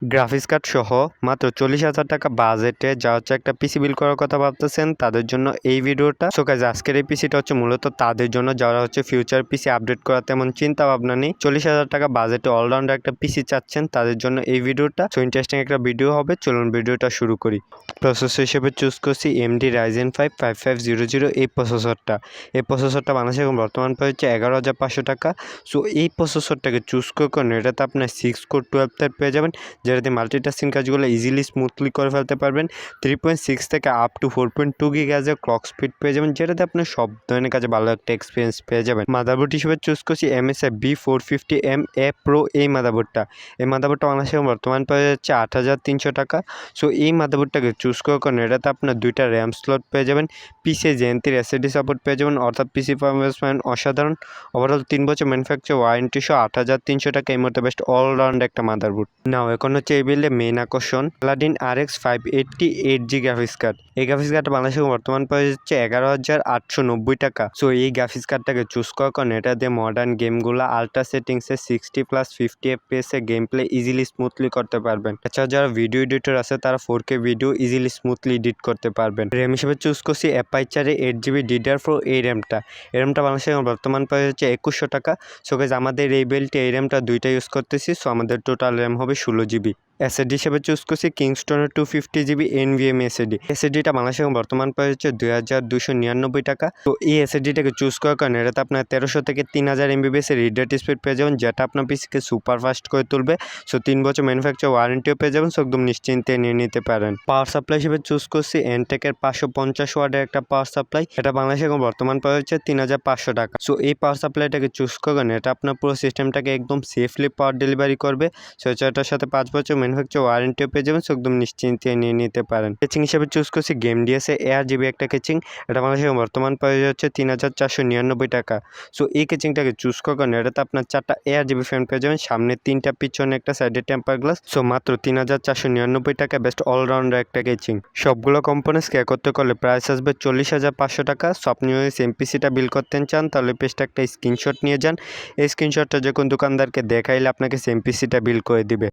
Graphics card সহ মাত্র 40,000 টাকা বাজেটে যা হচ্ছে একটা পিসি বিল করার কথা ভাবতেছেন তাদের জন্য এই ভিডিওটা। সো গাইস, আজকের এই পিসিটা হচ্ছে মূলত তাদের জন্য যারা হচ্ছে ফিউচার পিসি আপডেট করার তেমন চিন্তা ভাবনা নেই। 40,000 টাকা বাজেটে অলরাউন্ডার একটা পিসি চাচ্ছেন তাদের জন্য এই ভিডিওটা। সো ইন্টারেস্টিং একটা ভিডিও হবে, চলুন ভিডিওটা শুরু করি। প্রসেসর হিসেবে চুজ করছি AMD Ryzen 5 5500 এই প্রসেসরটা। এই প্রসেসরটা বাংলাদেশে এখন বর্তমান প্রাইস হচ্ছে 11,500 টাকা। সো এই প্রসেসরটাকে চুজ করে এটাতে আপনার 6 কোর 12 থ্রেড পেয়ে যাবেন, যেটাতে মাল্টিটাস্কিং কাজগুলো ইজিলি স্মুথলি করে ফেলতে পারবেন। 3.6 থেকে আপ টু 4.2 গিগাহার্জের ক্লক স্পিড পেয়ে যাবেন, যেটাতে আপনি সব ধরনের কাজে ভালো একটা এক্সপিরিয়েন্স পেয়ে যাবেন। মাদারবোর্ড হিসেবে চুজ করছি MSI B450MA Pro এই মাদারবোর্ডটা। এই মাদারবোর্ডটা বাংলাদেশে বর্তমান পাওয়া যাচ্ছে 8,300 টাকা। সো এই মাদারবোর্ডটাকে চুজ করে এটাতে আপনার 2টা র্যাম স্লট পেয়ে যাবেন, PCIe Gen 3 SSD সাপোর্ট পেয়ে যাবেন, অর্থাৎ পিসি পারফরমেন্স অসাধারণ। ওভারঅল 3 বছর ম্যানুফ্যাকচার ওয়ারেন্টি সহ 8,300 টাকা এই মধ্যে বেস্ট অলরাউন্ড একটা মাদারবোর্ড। নাও এখন হচ্ছে এই বিল্ডে মেইন আকর্ষণ Paladin RX 580 8GB graphics card. এই গ্রাফিক্স কার্ডটা বাংলাদেশে বর্তমান প্রাইস হচ্ছে 11,890 টাকা। সো এই গ্রাফিক্স কার্ডটাকে চুজ করেন এটা দিয়ে মডার্ন গেমগুলো আল্ট্রা সেটিংসে 60+50 FPS এ গেম প্লে ইজিলি স্মুথলি করতে পারবেন। এছাড়া যারা ভিডিও এডিটর আছে তারা 4K video easily smoothly edit করতে পারবেন। র্যাম হিসেবে চুজ করছি Apache 8GB DDR4 এই র্যামটা। এই র্যামটা বাংলাদেশে বর্তমান প্রাইস হচ্ছে 2100 টাকা। সো গাইস, আমাদের এই বিল্ডে এই র্যামটা দুইটা ইউজ করতেছি। সো আমাদের টোটাল র্যাম হবে 16GB। এসএসডি হিসেবে চুজ করছি কিংস্টনের 250GB NVMe এসএসডি। এসএসডিটা বাংলাদেশে বর্তমান প্রাইস হচ্ছে 2,299 টাকা। তো এই এসএসডিটাকে চুজ করার কারণে এটাতে আপনার 1300 থেকে 3000 MBps এর রিড রেট স্পিড পেয়ে যাবেন, যেটা আপনার পিসিকে সুপার ফাস্ট করে তুলবে। সো 3 বছর ম্যানুফ্যাকচার ওয়ারেন্টিও পেয়ে যাবেন। সো একদম নিশ্চিন্তে নিয়ে নিতে পারেন। পাওয়ার সাপ্লাই হিসেবে চুজ করছি এনটেকের 550 ওয়াটের একটা পাওয়ার সাপ্লাই। এটা বাংলাদেশে বর্তমান প্রাইস হচ্ছে 3,500 টাকা। সো এই পাওয়ার সাপ্লাইটাকে চুজ করেন এটা আপনার পুরো সিস্টেমটাকে একদম সেফলি পাওয়ার ডেলিভারি করবে। সো এটার সাথে 5 বছর ম্যানুফ্যাকচার ওয়ারেন্টিও পেয়ে যাবেন। সো একদম নিশ্চিন্তে নিয়ে নিতে পারেন। কেচিং হিসেবে চুজ করছি GameDS ARGB একটা কেচিং। এটা বাংলাদেশে বর্তমান প্রাইস হচ্ছে 3,499 টাকা। সো এই কেচিংটাকে চুজ করেন এটাতে আপনার 4টা ARGB ফ্যান পেয়ে যাবেন, সামনে 3টা, পিছনে একটা, সাইডে টেম্পার গ্লাস। সো মাত্র 3,499 টাকা, বেস্ট অলরাউন্ডার একটা কেচিং। সবগুলো কম্পোনেন্টস কে করতে করলে প্রাইস আসবে 40,500 টাকা। সো আপনি ওই এমপিসিটা বিল করতে চান তাহলে পেজটা একটা স্ক্রিনশট নিয়ে যান। এই স্ক্রিনশটটা যে কোন দোকানদারকে দেখাইলে আপনাকে এমপিসিটা বিল করে দিবে।